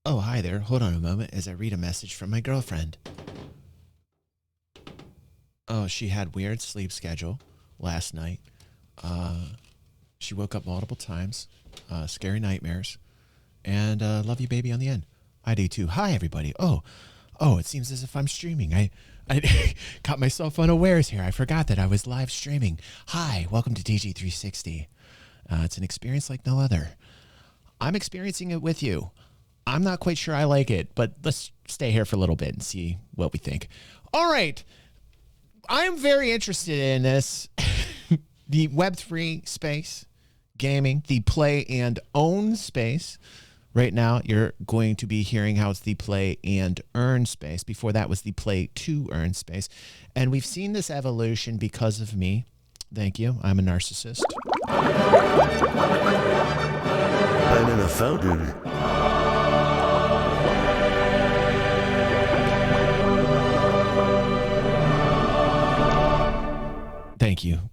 Oh, hi there. Hold on a moment as I read a message from my girlfriend. Oh, she had weird sleep schedule last night. She woke up multiple times, scary nightmares, and love you, baby, on the end. I do too. Hi, everybody. Oh, it seems as if I'm streaming. I caught myself unawares here. I forgot that I was live streaming. Hi, welcome to DG360. It's an experience like no other. I'm experiencing it with you. I'm not quite sure I like it, but let's stay here for a little bit and see what we think. All right. I'm very interested in this. The Web3 space, gaming, the play and own space. Right now, you're going to be hearing how it's the play and earn space. Before that was the play to earn space. And we've seen this evolution because of me. Thank you. I'm a narcissist. I'm in a fountain.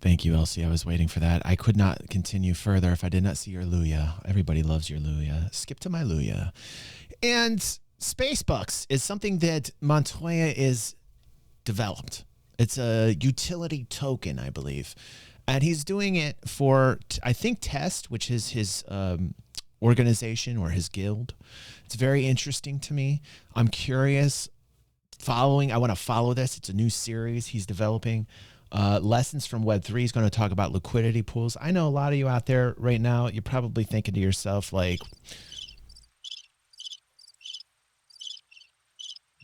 Thank you, Elsie. I was waiting for that. I could not continue further if I did not see your Luya. Everybody loves your Luya. Skip to my Luya. And Spacebucks is something that Montoya is developed. It's a utility token, I believe. And he's doing it for, I think, Test, which is his organization or his guild. It's very interesting to me. I'm curious. I want to follow this. It's a new series he's developing. Lessons from Web3 is going to talk about liquidity pools. I know a lot of you out there right now, you're probably thinking to yourself, like,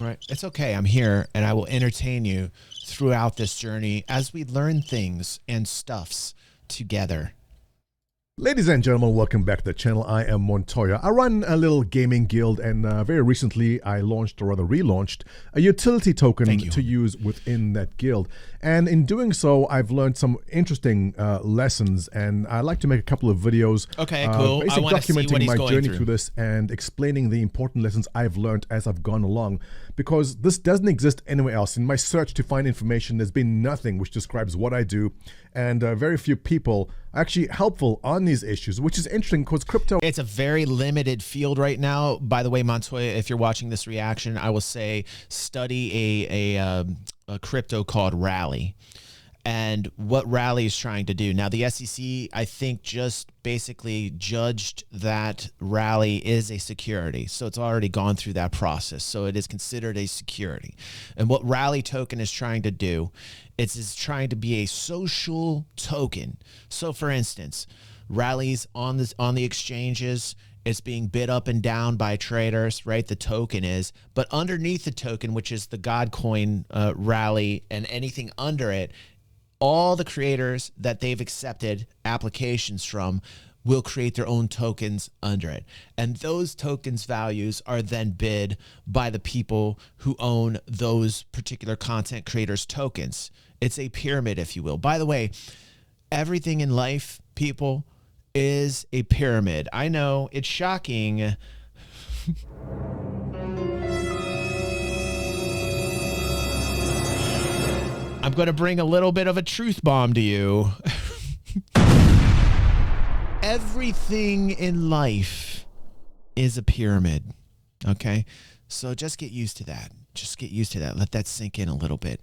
right, it's okay. I'm here and I will entertain you throughout this journey as we learn things and stuffs together. Ladies and gentlemen, welcome back to the channel. I am Montoya. I run a little gaming guild, and very recently I launched, or rather relaunched, a utility token to use within that guild. And in doing so, I've learned some interesting lessons, and I'd like to make a couple of videos. Okay, cool. Basically documenting my journey through this and explaining the important lessons I've learned as I've gone along, because this doesn't exist anywhere else. In my search to find information, there's been nothing which describes what I do, and very few people are actually helpful on these issues, which is interesting because crypto... It's a very limited field right now. By the way, Montoya, if you're watching this reaction, I will say study a crypto called Rally and what Rally is trying to do. Now, the SEC, I think, just basically judged that Rally is a security. So it's already gone through that process. So it is considered a security. And what Rally token is trying to do, it's trying to be a social token. So for instance, Rally's on the exchanges, it's being bid up and down by traders, right? The token is, but underneath the token, which is the God coin Rally and anything under it, all the creators that they've accepted applications from will create their own tokens under it. And those tokens values are then bid by the people who own those particular content creators' tokens. It's a pyramid, if you will. By the way, everything in life, people, is a pyramid. I know, it's shocking. I'm going to bring a little bit of a truth bomb to you. Everything in life is a pyramid, okay? So just get used to that. Just get used to that. Let that sink in a little bit.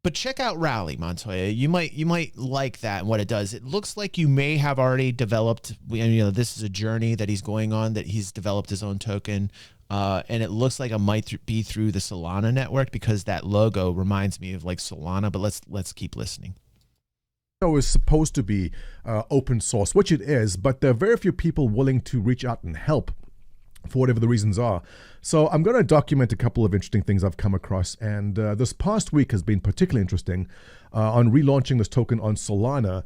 But check out Rally, Montoya. You might like that and what it does. It looks like you may have already developed, this is a journey that he's going on, that he's developed his own token. And it looks like it might be through the Solana network because that logo reminds me of like Solana, but let's keep listening. Is supposed to be open source, which it is, but there are very few people willing to reach out and help for whatever the reasons are. So I'm going to document a couple of interesting things I've come across, and this past week has been particularly interesting on relaunching this token on Solana,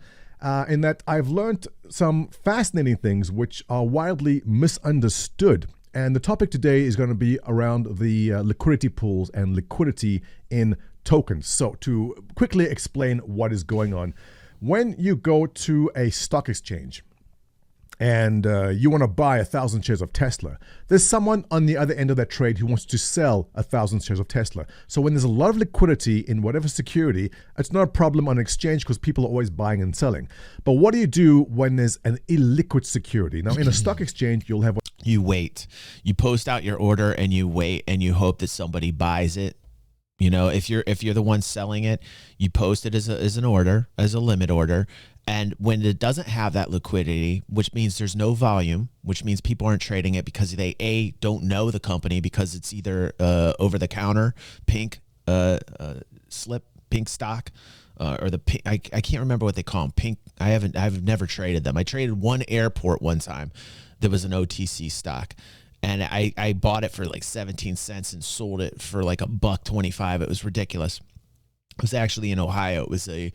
in that I've learned some fascinating things which are widely misunderstood. And the topic today is going to be around the liquidity pools and liquidity in tokens. So to quickly explain what is going on, when you go to a stock exchange and you want to buy 1,000 shares of Tesla, there's someone on the other end of that trade who wants to sell 1,000 shares of Tesla. So when there's a lot of liquidity in whatever security, it's not a problem on exchange because people are always buying and selling. But what do you do when there's an illiquid security? Now, in a stock exchange, you'll have... You wait. You post out your order and you wait and you hope that somebody buys it. You know, if you're the one selling it, you post it as an order, as a limit order. And when it doesn't have that liquidity, which means there's no volume, which means people aren't trading it because they don't know the company because it's either over the counter pink stock or the pink, I can't remember what they call them, pink. I've never traded them. I traded one airport one time that was an OTC stock. And I bought it for like 17 cents and sold it for like $1.25. It was ridiculous. It was actually in Ohio. It was a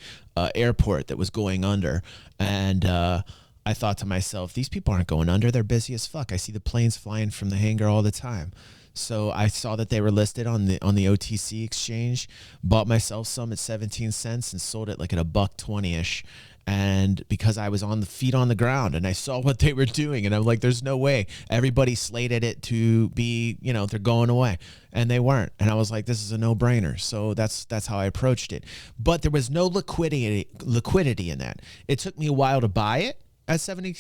airport that was going under. And I thought to myself, these people aren't going under. They're busy as fuck. I see the planes flying from the hangar all the time. So I saw that they were listed on the OTC exchange, bought myself some at 17 cents and sold it like at $1.20-ish. And because I was on the feet on the ground and I saw what they were doing and I'm like, there's no way. Everybody slated it to be, you know, they're going away, and they weren't. And I was like, this is a no brainer. So that's how I approached it. But there was no liquidity in that. It took me a while to buy it at 17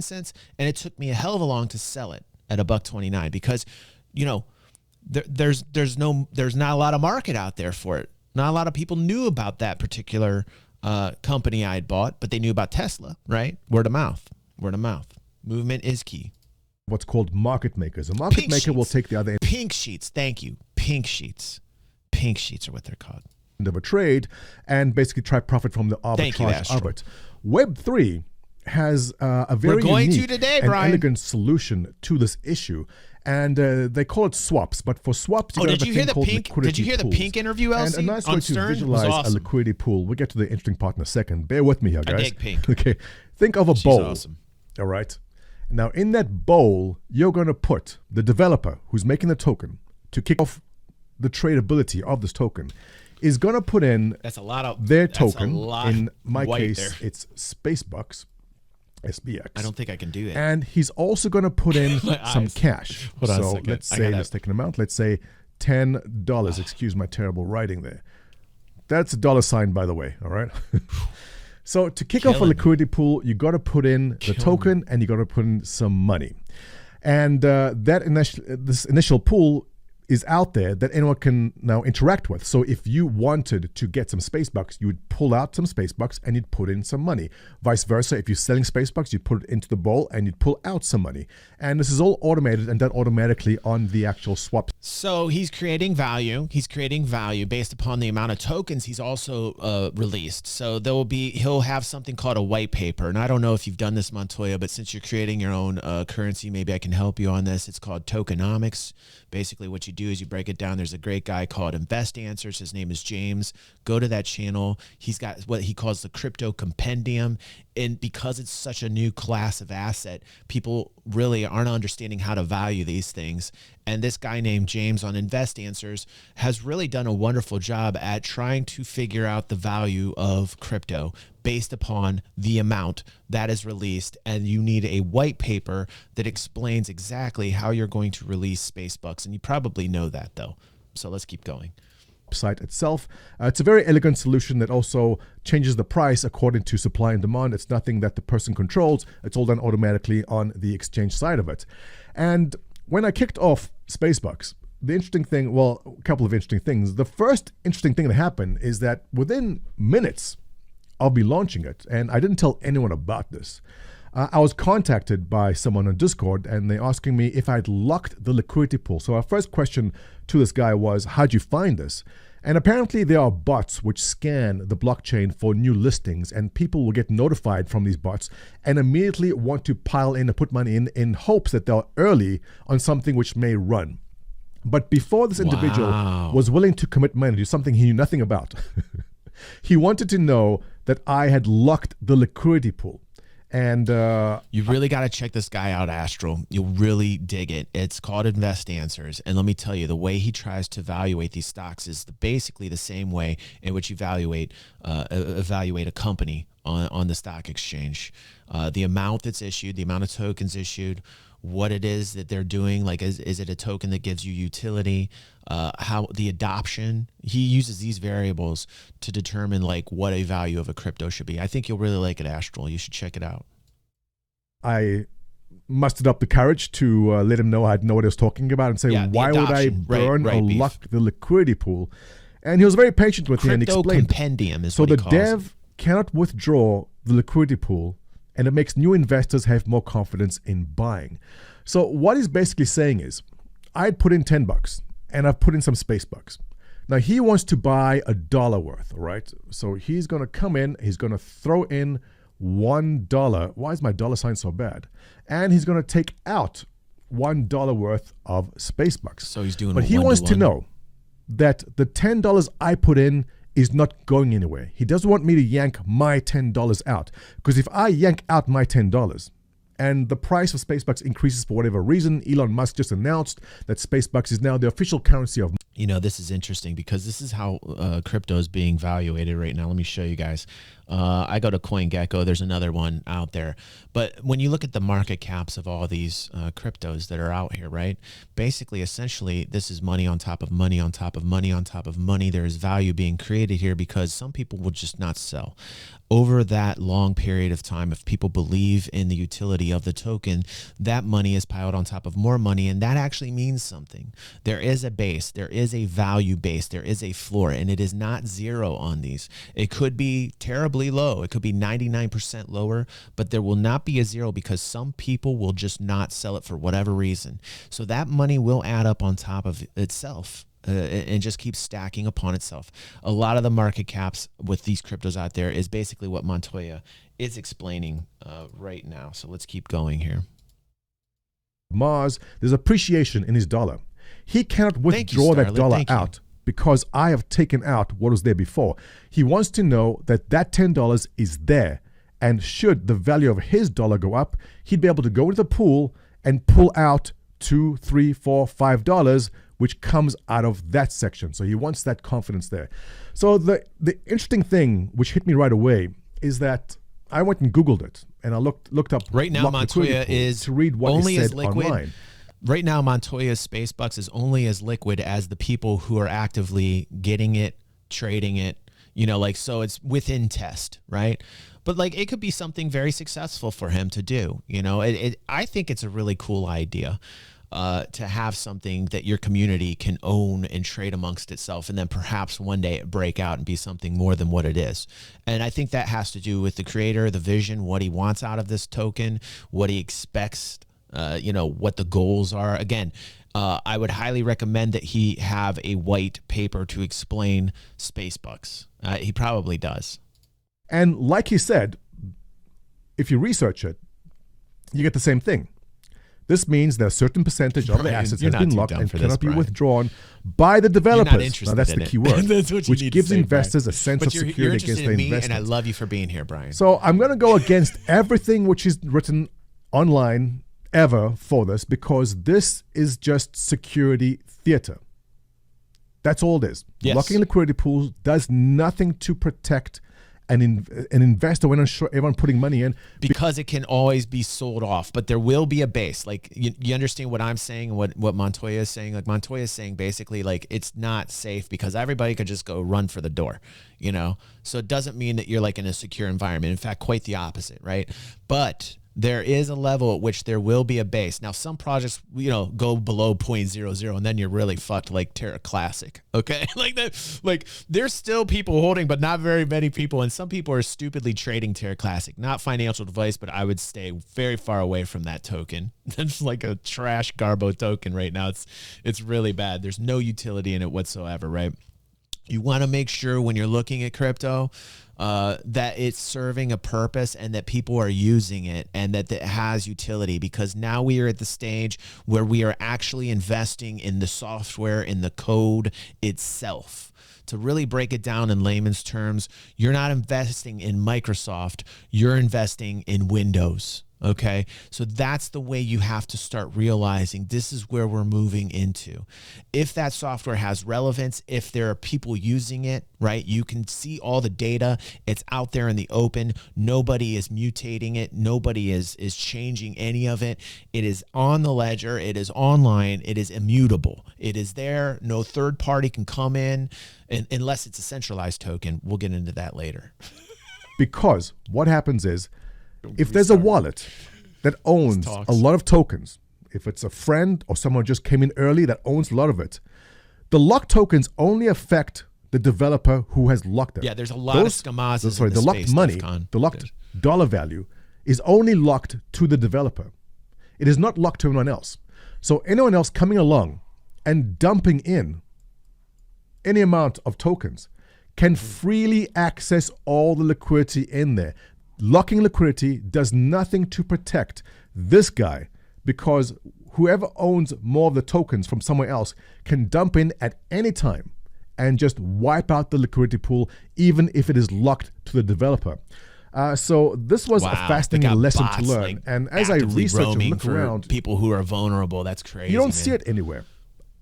cents. And it took me a hell of a long to sell it at $1.29 because, you know, there's not a lot of market out there for it. Not a lot of people knew about that particular company I had bought, but they knew about Tesla, right? Word of mouth. Movement is key. What's called market makers. A market maker will take the other end. Pink sheets. Thank you. Pink sheets. Pink sheets are what they're called. Of a trade and basically try profit from the arbitrage of it. Web3 has a very unique and elegant solution to this issue. And they call it swaps, but for swaps, you did you hear the Pink interview, Elsie? And a nice way to visualize a liquidity pool. We'll get to the interesting part in a second. Bear with me here, guys. I dig Pink. Okay, think of a bowl. Awesome. All right. Now, in that bowl, you're going to put the developer who's making the token to kick off the tradability of this token is going to put in their token. In my case, it's Spacebucks. SBX. I don't think I can do that. And he's also going to put in some cash. Hold on a so second. Let's take an amount. Let's say $10. Excuse my terrible writing there. That's a dollar sign, by the way. All right. So to kick off a liquidity pool, you got to put in the token and you got to put in some money. And this initial pool is out there that anyone can now interact with. So if you wanted to get some Spacebucks, you would pull out some Spacebucks and you'd put in some money. Vice versa, if you're selling Spacebucks, you'd put it into the bowl and you'd pull out some money. And this is all automated and done automatically on the actual swap. So he's creating value. He's creating value based upon the amount of tokens he's also released. So he'll have something called a white paper. And I don't know if you've done this, Montoya, but since you're creating your own currency, maybe I can help you on this. It's called tokenomics. Basically what you do is you break it down. There's a great guy called Invest Answers. His name is James. Go to that channel. He's got what he calls the crypto compendium. And because it's such a new class of asset, people really aren't understanding how to value these things. And this guy named James on Invest Answers has really done a wonderful job at trying to figure out the value of crypto based upon the amount that is released. And you need a white paper that explains exactly how you're going to release Spacebucks. And you probably know that, though. So let's keep going. Site itself. It's a very elegant solution that also changes the price according to supply and demand. It's nothing that the person controls. It's all done automatically on the exchange side of it. And when I kicked off Spacebucks, the interesting thing, well, a couple of interesting things. The first interesting thing that happened is that within minutes, I'll be launching it. And I didn't tell anyone about this. I was contacted by someone on Discord and they're asking me if I'd locked the liquidity pool. So our first question to this guy was, how'd you find this? And apparently there are bots which scan the blockchain for new listings and people will get notified from these bots and immediately want to pile in and put money in hopes that they're early on something which may run. But before this individual was willing to commit money to something he knew nothing about, he wanted to know that I had locked the liquidity pool. And you really got to check this guy out, Astral. You'll really dig it. It's called Invest Answers. And let me tell you, the way he tries to evaluate these stocks is basically the same way in which you evaluate a company on the stock exchange. The amount that's issued, the amount of tokens issued, what it is that they're doing. Like, is it a token that gives you utility? How the adoption, he uses these variables to determine like what a value of a crypto should be. I think you'll really like it, Astral. You should check it out. I mustered up the courage to let him know I know what he was talking about and say, why would I burn or lock the liquidity pool? And he was very patient with me and explained. Compendium is so what he the calls dev it. Cannot withdraw the liquidity pool, and it makes new investors have more confidence in buying. So what he's basically saying is, I'd put in $10 and I've put in some space bucks. Now he wants to buy $1 worth, right? So he's going to come in, he's going to throw in $1. Why is my dollar sign so bad? And he's going to take out $1 worth of space bucks. So he's doing But he wants to know that the $10 I put in is not going anywhere. He doesn't want me to yank my $10 out. Because if I yank out my $10 and the price of Spacebucks increases for whatever reason, Elon Musk just announced that Spacebucks is now the official currency of... You know, this is interesting because this is how crypto is being valuated right now. Let me show you guys. I go to CoinGecko. There's another one out there. But when you look at the market caps of all these cryptos that are out here, right? Basically, essentially, this is money on top of money on top of money on top of money. There is value being created here because some people will just not sell. Over that long period of time, if people believe in the utility of the token, that money is piled on top of more money, and that actually means something. There is a base, there is a value base, there is a floor, and it is not zero on these. It could be terribly low, it could be 99% lower, but there will not be a zero because some people will just not sell it for whatever reason. So that money will add up on top of itself. And just keep stacking upon itself. A lot of the market caps with these cryptos out there is basically what Montoya is explaining right now. So let's keep going here. Mars, there's appreciation in his dollar. He cannot withdraw that dollar out because I have taken out what was there before. He wants to know that that $10 is there. And should the value of his dollar go up, he'd be able to go into the pool and pull out $2, $3, $4, $5, which comes out of that section. So he wants that confidence there. So the interesting thing, which hit me right away, is that I went and Googled it, and I looked up. Right now, Montoya is to read what only he said as liquid. Online. Right now, Montoya's Spacebucks is only as liquid as the people who are actively getting it, trading it. You know, like, so it's within test, right? But like, it could be something very successful for him to do. You know, I think it's a really cool idea. To have something that your community can own and trade amongst itself, and then perhaps one day it break out and be something more than what it is. And I think that has to do with the creator, the vision, what he wants out of this token, what he expects, you know, what the goals are. Again, I would highly recommend that he have a white paper to explain Spacebucks. He probably does. And like he said, if you research it, you get the same thing. This means that a certain percentage of the assets has been locked and cannot be withdrawn by the developers. Now that's the key word, which gives investors a sense of security against their investment. And I love you for being here, Brian. So I'm going to go against everything which is written online ever for this, because this is just security theater. That's all it is. Yes. Locking liquidity pools does nothing to protect an investor when everyone putting money in, because it can always be sold off, but there will be a base. Like, you understand what I'm saying, what Montoya is saying. Like, Montoya is saying basically, like, it's not safe because everybody could just go run for the door, you know. So it doesn't mean that you're like in a secure environment. In fact, quite the opposite, right? But there is a level at which there will be a base. Now, some projects, you know, go below 0.00, and then you're really fucked, like Terra Classic. Okay, like that. Like, there's still people holding, but not very many people, and some people are stupidly trading Terra Classic. Not financial advice, but I would stay very far away from that token. That's like a trash Garbo token right now. It's really bad. There's no utility in it whatsoever, right? You want to make sure when you're looking at crypto that it's serving a purpose and that people are using it and that it has utility, because now we are at the stage where we are actually investing in the software, in the code itself. To really break it down in layman's terms, you're not investing in Microsoft, you're investing in Windows. Okay, so that's the way you have to start realizing this is where we're moving into. If that software has relevance, if there are people using it, right, you can see all the data. It's out there in the open. Nobody is mutating it. Nobody is changing any of it. It is on the ledger. It is online. It is immutable. It is there. No third party can come in unless it's a centralized token. We'll get into that later. Because what happens is, if there's a wallet that owns a lot of tokens, if it's a friend or someone just came in early that owns a lot of it, the locked tokens only affect the developer who has locked them. Yeah, there's a lot of skamazes. Sorry, the locked money, the locked dollar value is only locked to the developer. It is not locked to anyone else. So anyone else coming along and dumping in any amount of tokens can freely access all the liquidity in there. Locking liquidity does nothing to protect this guy, because whoever owns more of the tokens from somewhere else can dump in at any time and just wipe out the liquidity pool, even if it is locked to the developer. So this was a fascinating lesson to learn. Like, and as I research and look for around, people who are vulnerable, that's crazy. You don't see it anywhere.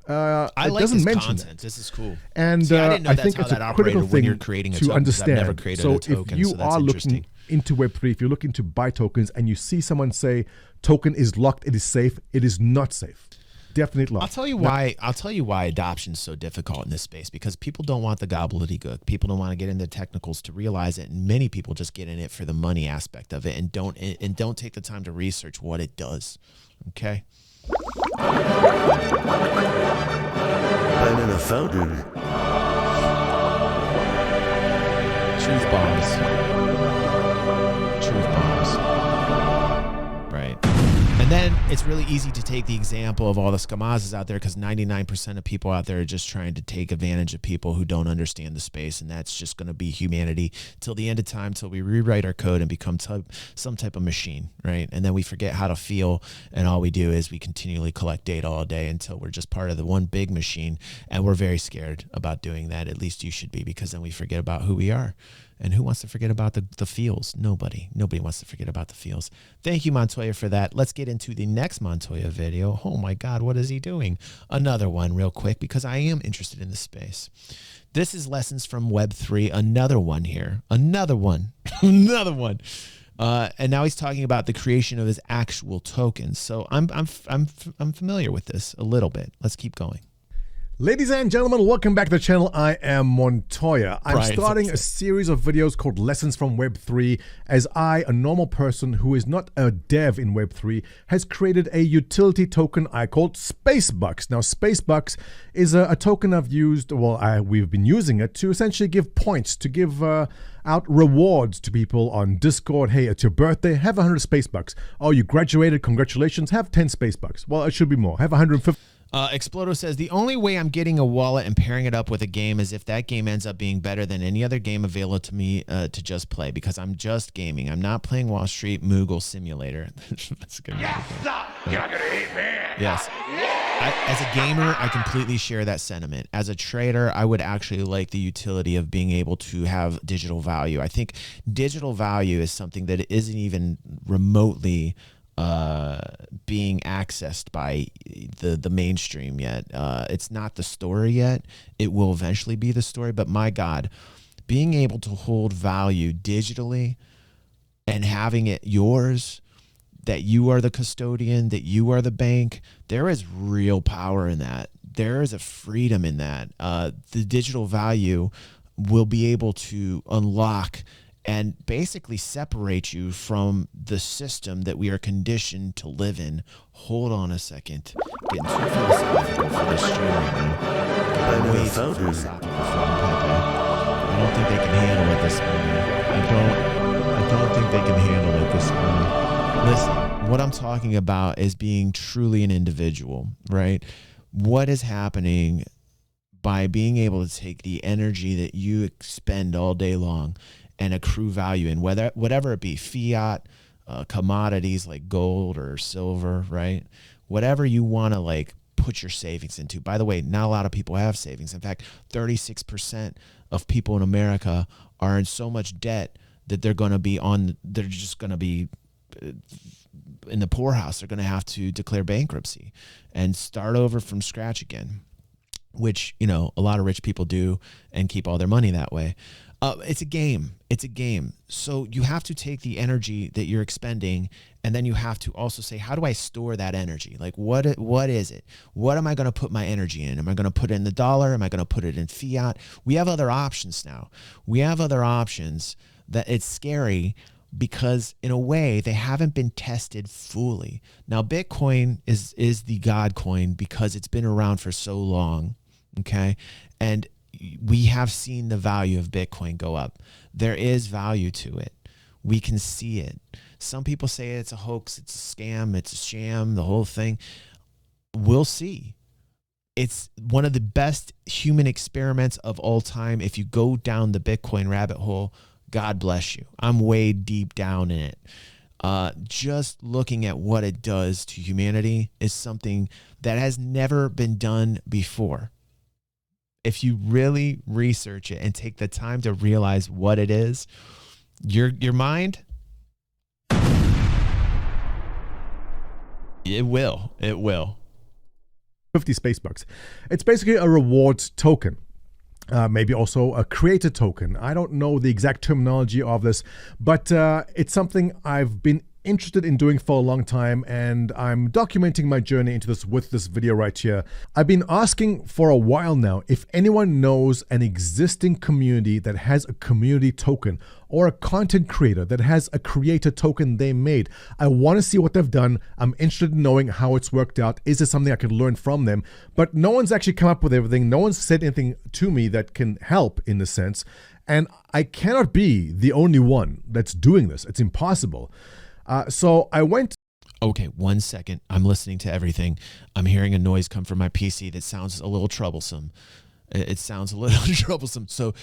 I like doesn't this mention content. This is cool. And see, I didn't know I that's think how it's that a critical operated when thing you're creating a to token, 'cause understand. I've never created So a token, if you so that's are interesting. looking into Web3, if you're looking to buy tokens and you see someone say token is locked, it is safe, it is not safe. Definitely locked. I'll tell you why adoption is so difficult in this space, because people don't want the gobbledygook. People don't want to get into technicals to realize it, and many people just get in it for the money aspect of it and don't take the time to research what it does. Okay. I'm in a fountain. Truth bombs. Truth bombs. Right. And then it's really easy to take the example of all the skamazes out there, because 99% of people out there are just trying to take advantage of people who don't understand the space. And that's just going to be humanity till the end of time, till we rewrite our code and become some type of machine, right? And then we forget how to feel. And all we do is we continually collect data all day until we're just part of the one big machine. And we're very scared about doing that. At least you should be, because then we forget about who we are. And who wants to forget about the feels? Nobody. Nobody wants to forget about the feels. Thank you, Montoya, for that. Let's get into the next Montoya video. Oh my God, what is he doing? Another one real quick, because I am interested in this space. This is lessons from Web3. Another one here. Another one. Another one. And now he's talking about the creation of his actual tokens. So I'm familiar with this a little bit. Let's keep going. Ladies and gentlemen, welcome back to the channel. I am Montoya. I'm starting a series of videos called Lessons from Web3, as I, a normal person who is not a dev in Web3, has created a utility token I called Spacebucks. Now, Spacebucks is a token I've used, we've been using it to essentially give points, to give out rewards to people on Discord. Hey, it's your birthday, have 100 Spacebucks. Oh, you graduated, congratulations, have 10 Spacebucks. Well, it should be more, have 150. Explodo says, the only way I'm getting a wallet and pairing it up with a game is if that game ends up being better than any other game available to me to just play, because I'm just gaming. I'm not playing Wall Street Moogle Simulator. That's a good. Yes, you're not gonna hate me. Yes. As a gamer, I completely share that sentiment. As a trader, I would actually like the utility of being able to have digital value. I think digital value is something that isn't even remotely being accessed by the mainstream yet. It's not the story yet. It will eventually be the story, but my God, being able to hold value digitally and having it yours, that you are the custodian, that you are the bank, there is real power in that. There is a freedom in that. The digital value will be able to unlock and basically separate you from the system that we are conditioned to live in. Hold on a second. Getting too philosophical for this stream right now. I'm Way in a too fountain. philosophical for Pepe. I don't think they can handle it this morning. I don't think they can handle it this morning. Listen, what I'm talking about is being truly an individual, right? What is happening by being able to take the energy that you expend all day long and accrue value in, whatever it be, fiat, commodities like gold or silver, right? Whatever you want to like put your savings into. By the way, not a lot of people have savings. In fact, 36% of people in America are in so much debt that they're just going to be in the poorhouse. They're going to have to declare bankruptcy and start over from scratch again, which, you know, a lot of rich people do and keep all their money that way. It's a game. It's a game. So you have to take the energy that you're expending, and then you have to also say, how do I store that energy? Like, what is it? What am I going to put my energy in? Am I going to put it in the dollar? Am I going to put it in fiat? We have other options now. We have other options that it's scary because in a way they haven't been tested fully. Now, Bitcoin is the God coin because it's been around for so long. Okay. And we have seen the value of Bitcoin go up. There is value to it. We can see it. Some people say it's a hoax, it's a scam, it's a sham, the whole thing. We'll see. It's one of the best human experiments of all time. If you go down the Bitcoin rabbit hole, God bless you. I'm way deep down in it. Just looking at what it does to humanity is something that has never been done before. If you really research it and take the time to realize what it is, your mind, it will. 50 space bucks. It's basically a rewards token. Maybe also a creator token. I don't know the exact terminology of this, but it's something I've been interested in doing for a long time, and I'm documenting my journey into this with this video right here. I've been asking for a while now if anyone knows an existing community that has a community token or a content creator that has a creator token they made. I want to see what they've done. I'm interested in knowing how it's worked out. Is there something I could learn from them? But no one's actually come up with everything. No one's said anything to me that can help in this sense. And I cannot be the only one that's doing this. It's impossible. So I went. Okay, 1 second. I'm listening to everything. I'm hearing a noise come from my PC that sounds a little troublesome. It sounds a little troublesome. So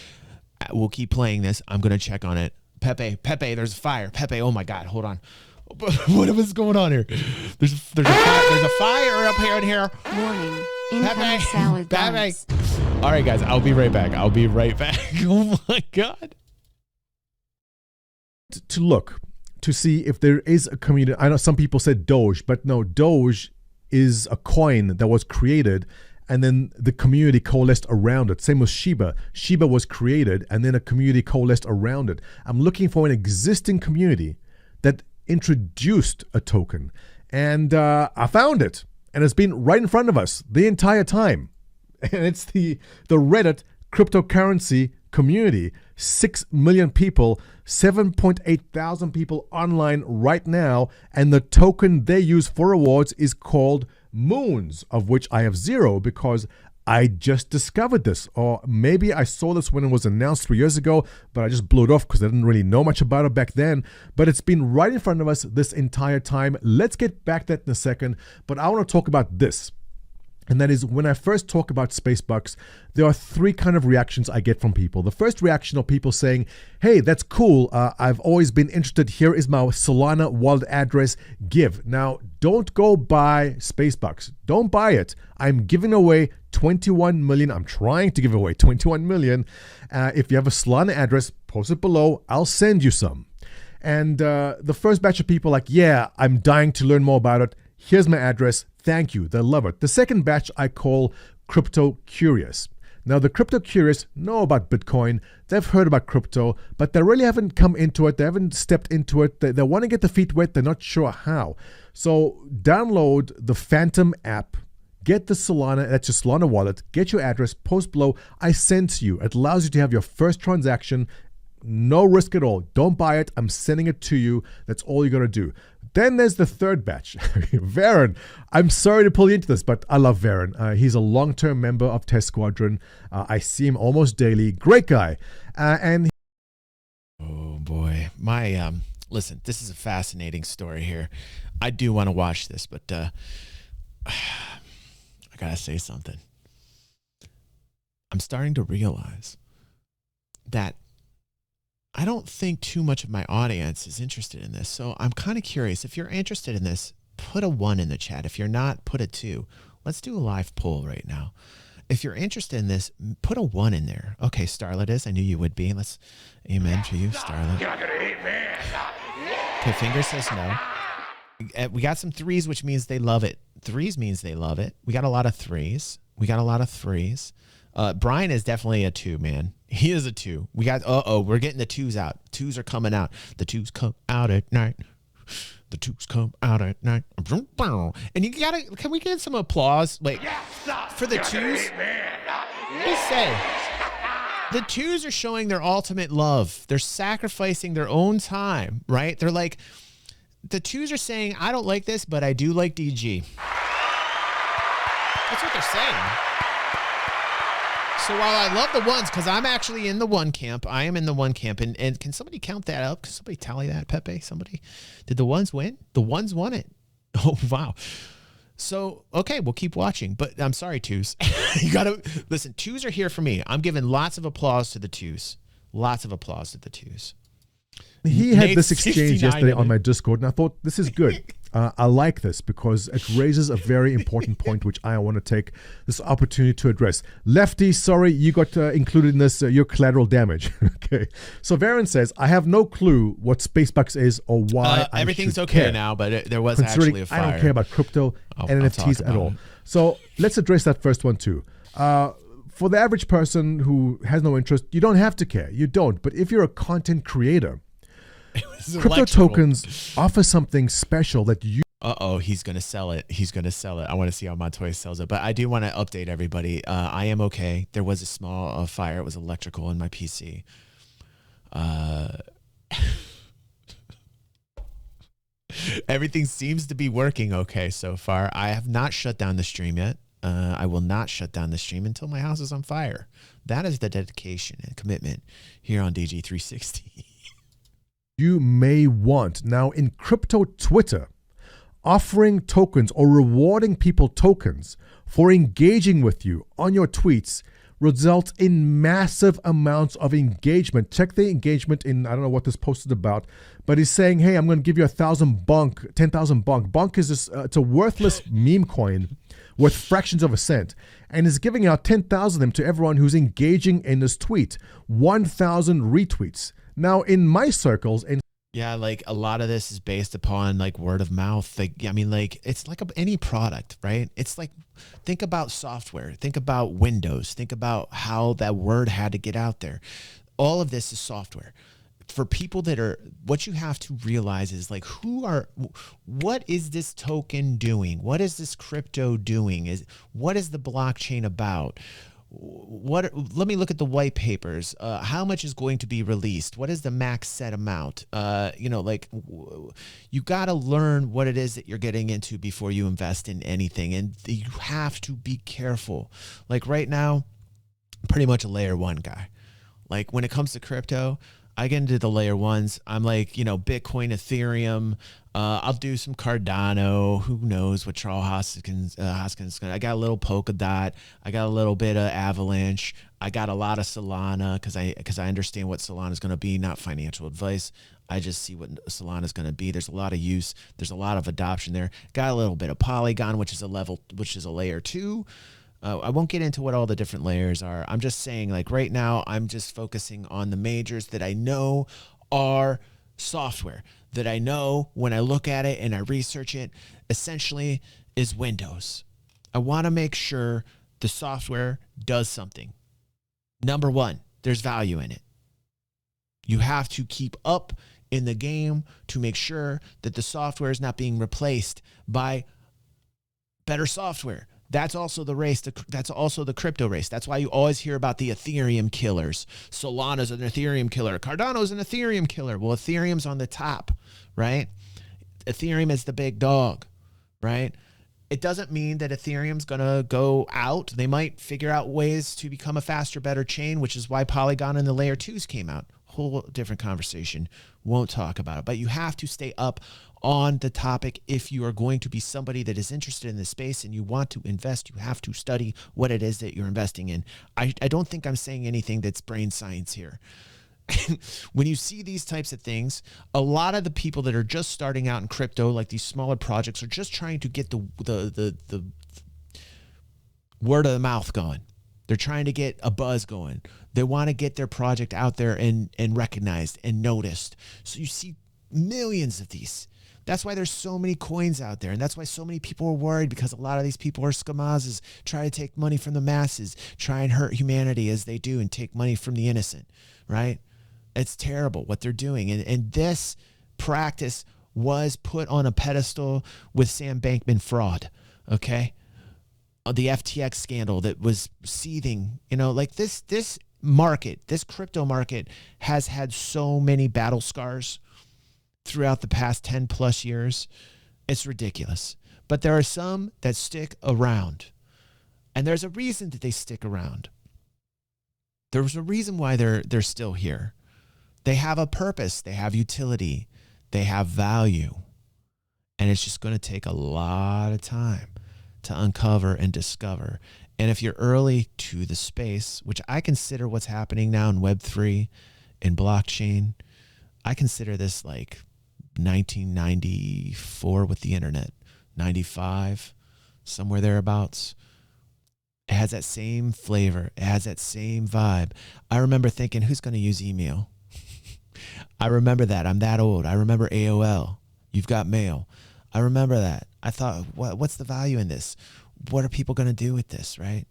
we'll keep playing this. I'm going to check on it. Pepe, there's a fire. Pepe, oh my God, hold on. What is going on here? There's a fire up here in here. Warning. Incoming salad buns. All right, guys, I'll be right back. Oh my God. To look to see if there is a community. I know some people said Doge, but no, Doge is a coin that was created and then the community coalesced around it. Same with Shiba. Shiba was created and then a community coalesced around it. I'm looking for an existing community that introduced a token, and I found it, and it's been right in front of us the entire time. And it's the Reddit cryptocurrency community. 6 million people, 7.8 thousand people online right now, and the token they use for rewards is called Moons, of which I have 0 because I just discovered this, or maybe I saw this when it was announced 3 years ago, but I just blew it off because I didn't really know much about it back then. But it's been right in front of us this entire time. Let's get back to that in a second, but I want to talk about this. And that is, when I first talk about Spacebucks, there are 3 kind of reactions I get from people. The first reaction are people saying, hey, that's cool. I've always been interested. Here is my Solana wallet address. Give. Now, don't go buy Spacebucks. Don't buy it. I'm giving away 21 million. I'm trying to give away 21 million. If you have a Solana address, post it below. I'll send you some. And the first batch of people like, yeah, I'm dying to learn more about it. Here's my address. Thank you. They love it. The second batch I call crypto curious. Now, the crypto curious know about Bitcoin. They've heard about crypto, but they really haven't come into it. They haven't stepped into it. They want to get their feet wet. They're not sure how. So download the Phantom app. Get the Solana, that's your Solana wallet. Get your address, post below. I send to you. It allows you to have your first transaction. No risk at all. Don't buy it. I'm sending it to you. That's all you're going to do. Then there's the third batch. Varen, I'm sorry to pull you into this, but I love Varen. He's a long-term member of Test Squadron. I see him almost daily. Great guy. Oh boy. Listen, this is a fascinating story here. I do want to watch this, but I gotta say something. I'm starting to realize that I don't think too much of my audience is interested in this. So I'm kind of curious. If you're interested in this, put a 1 in the chat. If you're not, put a 2. Let's do a live poll right now. If you're interested in this, put a 1 in there. Okay, Starlet is. I knew you would be. Let's amen to you, Starlet. Okay, Finger says no. We got some 3s, which means they love it. 3s means they love it. We got a lot of 3s. Brian is definitely a 2, man. He is a 2. We got, we're getting the 2s out. 2s are coming out. The 2s come out at night. The 2s come out at night. And you gotta, can we get some applause? Like, for the 2s? Just say, the 2s are showing their ultimate love. They're sacrificing their own time, right? They're like, the 2s are saying, I don't like this, but I do like DG. That's what they're saying. So while I love the 1s, because I'm actually in the 1 camp, I am in the 1 camp. And can somebody count that up? Can somebody tally that, Pepe? Somebody? Did the 1s win? The 1s won it. Oh, wow. So, okay, we'll keep watching. But I'm sorry, 2s. You got to, listen, 2s are here for me. I'm giving lots of applause to the 2s. Lots of applause to the 2s. He had this exchange yesterday on my Discord, and I thought, this is good. I like this because it raises a very important point, which I want to take this opportunity to address. Lefty, sorry, you got included in this, your collateral damage. Okay. So Varen says, I have no clue what Spacebucks is or why everything's I should okay care, now, but there was actually a fire. I don't care about crypto and NFTs at all. So let's address that first one too. For the average person who has no interest, you don't have to care. You don't. But if you're a content creator, crypto tokens offer something special that you... he's going to sell it. I want to see how Montoya sells it. But I do want to update everybody. I am okay. There was a small fire. It was electrical in my PC. Everything seems to be working okay so far. I have not shut down the stream yet. I will not shut down the stream until my house is on fire. That is the dedication and commitment here on DG360. You may want. Now, in crypto Twitter, offering tokens or rewarding people tokens for engaging with you on your tweets results in massive amounts of engagement. Check the engagement in, I don't know what this post is about, but he's saying, hey, I'm going to give you 1,000 bonk, 10,000 bonk. Bonk is this, it's a worthless meme coin worth fractions of a cent, and is giving out 10,000 of them to everyone who's engaging in this tweet. 1,000 retweets. Now, in my circles, and yeah, like a lot of this is based upon like word of mouth. Like, I mean, like it's like any product, right? It's like, think about software, think about Windows, think about how that word had to get out there. All of this is software. For people that are, what you have to realize is like, what is this token doing? What is this crypto doing? What is the blockchain about? Let me look at the white papers. How much is going to be released? What is the max set amount? You got to learn what it is that you're getting into before you invest in anything. And you have to be careful. Like right now, I'm pretty much a layer 1 guy. Like when it comes to crypto, I get into the layer 1s. I'm like, Bitcoin, Ethereum. I'll do some Cardano. Who knows what Charles Hoskins is going to. I got a little Polkadot. I got a little bit of Avalanche. I got a lot of Solana because I understand what Solana is going to be. Not financial advice. I just see what Solana is going to be. There's a lot of use. There's a lot of adoption there. Got a little bit of Polygon, which is a layer 2. I won't get into what all the different layers are. I'm just saying, like right now, I'm just focusing on the majors that I know are software, that I know when I look at it and I research it, essentially is Windows. I want to make sure the software does something. Number 1, there's value in it. You have to keep up in the game to make sure that the software is not being replaced by better software. That's also the race. That's also the crypto race. That's why you always hear about the Ethereum killers. Solana's an Ethereum killer. Cardano's an Ethereum killer. Well, Ethereum's on the top, right? Ethereum is the big dog, right? It doesn't mean that Ethereum's going to go out. They might figure out ways to become a faster, better chain, which is why Polygon and the layer 2s came out. whole different conversation. Won't talk about it, but you have to stay up on the topic. If you are going to be somebody that is interested in this space and you want to invest, you have to study what it is that you're investing in. I don't think I'm saying anything that's brain science here. When you see these types of things, a lot of the people that are just starting out in crypto, like these smaller projects, are just trying to get the word of the mouth going. They're trying to get a buzz going. They want to get their project out there and recognized and noticed. So you see millions of these. That's why there's so many coins out there. And that's why so many people are worried, because a lot of these people are skamazes, try to take money from the masses, try and hurt humanity as they do and take money from the innocent, right? It's terrible what they're doing. And this practice was put on a pedestal with Sam Bankman fraud, okay? The FTX scandal that was seething, like this market, this crypto market has had so many battle scars throughout the past 10 plus years. It's ridiculous. But there are some that stick around. And there's a reason that they stick around. There's a reason why they're still here. They have a purpose. They have utility. They have value. And it's just going to take a lot of time to uncover and discover. And if you're early to the space, which I consider what's happening now in Web3, in blockchain, I consider this like 1994 with the internet, 95, somewhere thereabouts. It has that same flavor. It has that same vibe. I remember thinking, who's going to use email? I remember that. I'm that old. I remember AOL. You've got mail. I remember that. I thought, what's the value in this? What are people going to do with this, right?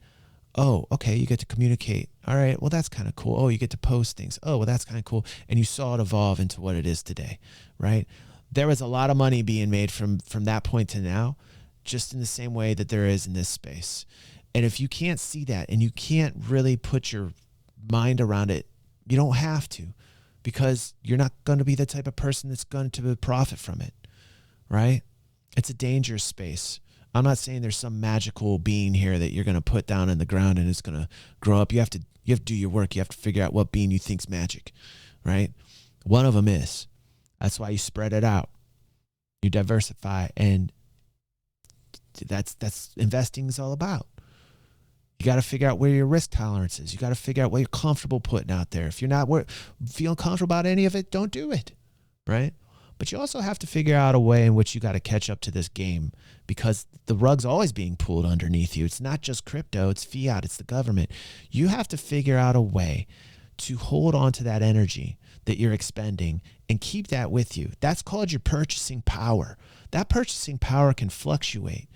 Oh, okay, you get to communicate. All right, well, that's kind of cool. Oh, you get to post things. Oh, well, that's kind of cool. And you saw it evolve into what it is today, right? There was a lot of money being made from that point to now, just in the same way that there is in this space. And if you can't see that and you can't really put your mind around it, you don't have to, because you're not going to be the type of person that's going to profit from it, right? It's a dangerous space. I'm not saying there's some magical bean here that you're going to put down in the ground and it's going to grow up. You have to do your work. You have to figure out what bean you think's magic, right? One of them is. That's why you spread it out. You diversify, and that's investing is all about. You got to figure out where your risk tolerance is. You got to figure out what you're comfortable putting out there. If you're not feeling comfortable about any of it, don't do it, right? But you also have to figure out a way in which you got to catch up to this game, because the rug's always being pulled underneath you. It's not just crypto, it's fiat, it's the government. You have to figure out a way to hold on to that energy that you're expending and keep that with you. That's called your purchasing power. That purchasing power can fluctuate.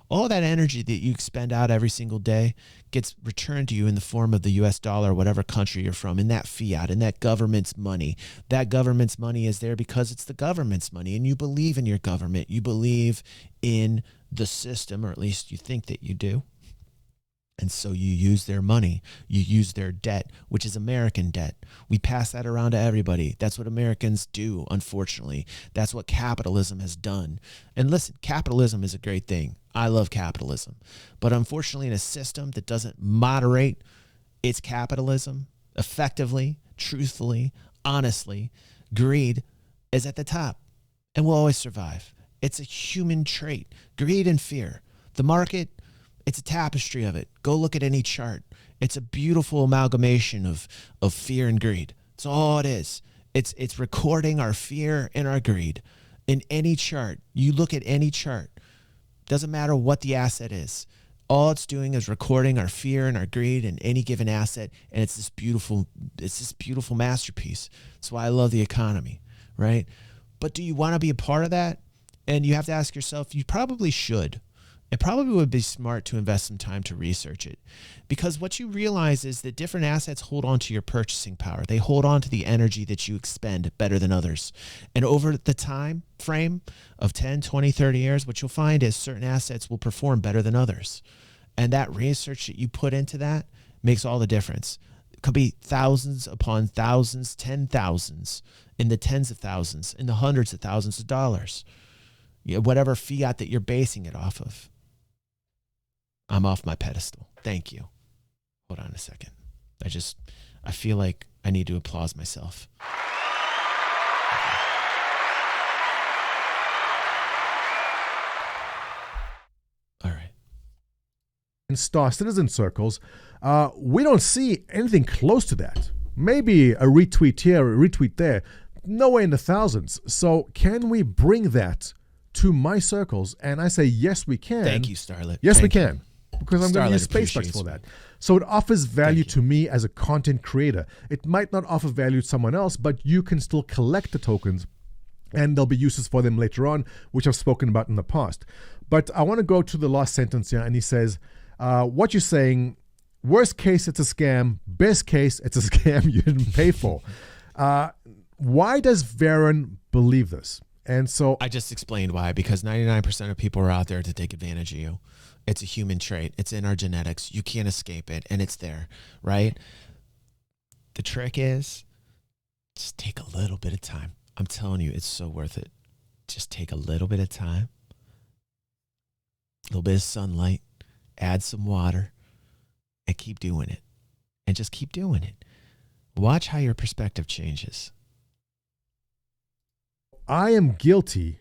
All that energy that you expend out every single day gets returned to you in the form of the US dollar, whatever country you're from, in that fiat, in that government's money. That government's money is there because it's the government's money, and you believe in your government. You believe in the system, or at least you think that you do. And so you use their money. You use their debt, which is American debt. We pass that around to everybody. That's what Americans do, unfortunately. That's what capitalism has done. And listen, capitalism is a great thing. I love capitalism. But unfortunately, in a system that doesn't moderate its capitalism effectively, truthfully, honestly, greed is at the top and will always survive. It's a human trait, greed and fear. The market, it's a tapestry of it. Go look at any chart. It's a beautiful amalgamation of fear and greed. It's all it is. It's recording our fear and our greed in any chart. You look at any chart. Doesn't matter what the asset is. All it's doing is recording our fear and our greed in any given asset, and it's this beautiful masterpiece. That's why I love the economy, right? But do you want to be a part of that? And you have to ask yourself, you probably should. It probably would be smart to invest some time to research it, because what you realize is that different assets hold on to your purchasing power. They hold on to the energy that you expend better than others. And over the time frame of 10, 20, 30 years, what you'll find is certain assets will perform better than others. And that research that you put into that makes all the difference. It could be thousands upon thousands, 10,000s, in the tens of thousands, in the hundreds of thousands of dollars. Whatever fiat that you're basing it off of. I'm off my pedestal. Thank you. Hold on a second. I feel like I need to applaud myself. All right. In Star Citizen circles, we don't see anything close to that. Maybe a retweet here, a retweet there, nowhere in the thousands. So can we bring that to my circles? And I say, yes, we can. Thank you, Starlet. Yes, Thank we you. can. Because I'm going to use SpaceX for that. So it offers value to me as a content creator. It might not offer value to someone else, but you can still collect the tokens and there'll be uses for them later on, which I've spoken about in the past. But I want to go to the last sentence here, and he says, what you're saying, worst case, it's a scam. Best case, it's a scam you didn't pay for. Why does Varen believe this? And so I just explained why, because 99% of people are out there to take advantage of you. It's a human trait. It's in our genetics. You can't escape it, and it's there, right? The trick is just take a little bit of time. I'm telling you, it's so worth it. Just take a little bit of time, a little bit of sunlight, add some water, and keep doing it. And just keep doing it. Watch how your perspective changes. I am guilty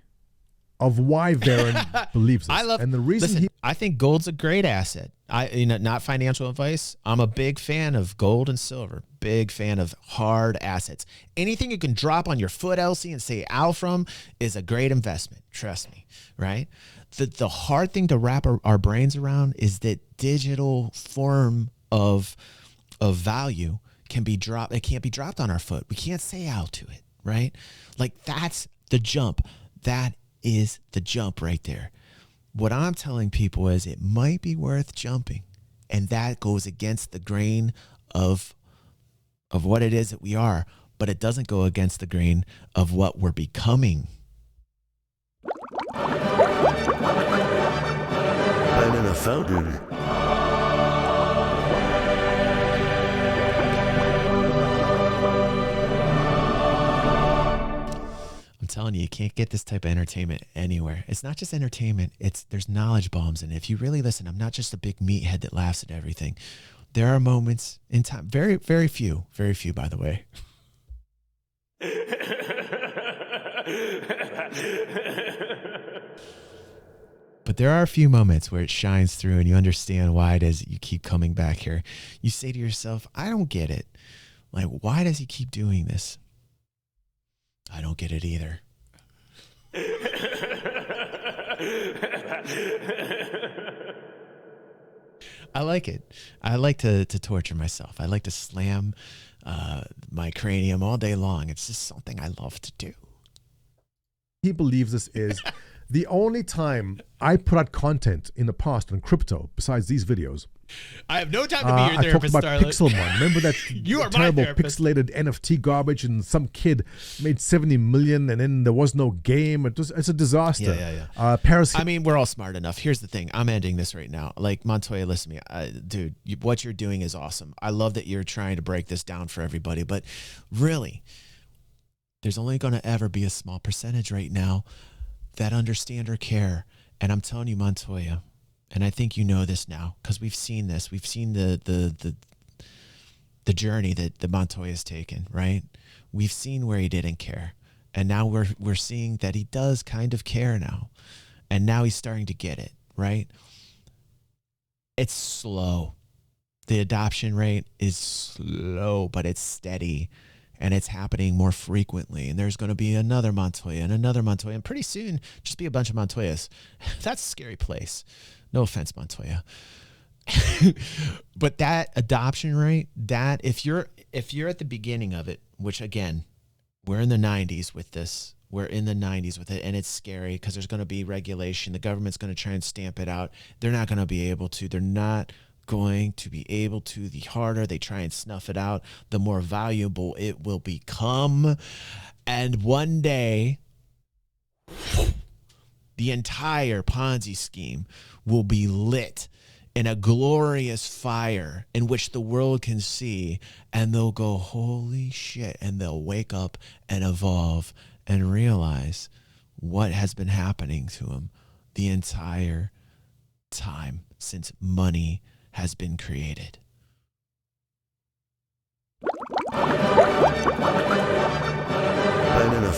of why Varen believes this. And the reason I think gold's a great asset. Not financial advice. I'm a big fan of gold and silver. Big fan of hard assets. Anything you can drop on your foot, Elsie, and say ow from is a great investment. Trust me, right? The hard thing to wrap our brains around is that digital form of value can be dropped. It can't be dropped on our foot. We can't say ow to it, right? Like that's the jump. That is the jump right there. What I'm telling people is it might be worth jumping, and that goes against the grain of what it is that we are, but it doesn't go against the grain of what we're becoming. Banana fountain. I'm telling you, you can't get this type of entertainment anywhere. It's not just entertainment. There's knowledge bombs. And if you really listen, I'm not just a big meathead that laughs at everything. There are moments in time, very, very few, by the way. But there are a few moments where it shines through and you understand why it is that you keep coming back here. You say to yourself, I don't get it. Like, why does he keep doing this? I don't get it either. I like it. I like to torture myself. I like to slam my cranium all day long. It's just something I love to do. He believes this is the only time I put out content in the past on crypto, besides these videos. I have no time to be your therapist, I talked about Pixelmon. Remember that you are terrible my therapist. Pixelated NFT garbage, and some kid made 70 million, and then there was no game. It's a disaster. Yeah. Paris. I mean, we're all smart enough. Here's the thing. I'm ending this right now. Like, Montoya, listen to me. Dude, what you're doing is awesome. I love that you're trying to break this down for everybody. But really, there's only going to ever be a small percentage right now that understand or care. And I'm telling you, Montoya, and I think you know this now because we've seen this. We've seen the journey that Montoya's taken, right? We've seen where he didn't care. And now we're seeing that he does kind of care now. And now he's starting to get it, right? It's slow. The adoption rate is slow, but it's steady. And it's happening more frequently. And there's going to be another Montoya and another Montoya. And pretty soon, just be a bunch of Montoyas. That's a scary place. No offense, Montoya. But that adoption rate, that if you're at the beginning of it, which again, we're in the 90s with this. We're in the 90s with it. And it's scary because there's going to be regulation. The government's going to try and stamp it out. They're not going to be able to. They're not going to be able to. The harder they try and snuff it out, the more valuable it will become. And one day, the entire Ponzi scheme will be lit in a glorious fire in which the world can see, and they'll go, holy shit, and they'll wake up and evolve and realize what has been happening to them the entire time since money has been created.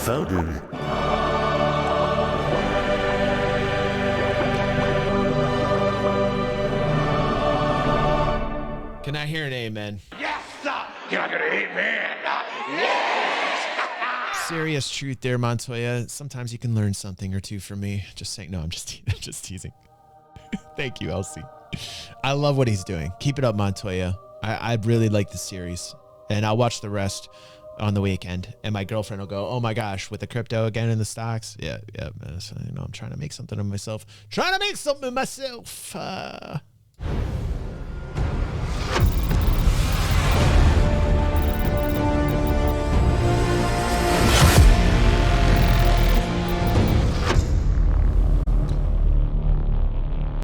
NFL, dude. Can I hear an amen? Yes, sir. Can I get an amen? Yes. Serious truth there, Montoya. Sometimes you can learn something or two from me. Just saying. No, I'm just teasing. Thank you, Elsie. I love what he's doing. Keep it up, Montoya. I really like the series, and I'll watch the rest on the weekend. And my girlfriend will go, "Oh my gosh, with the crypto again in the stocks." Yeah. So, I'm trying to make something of myself.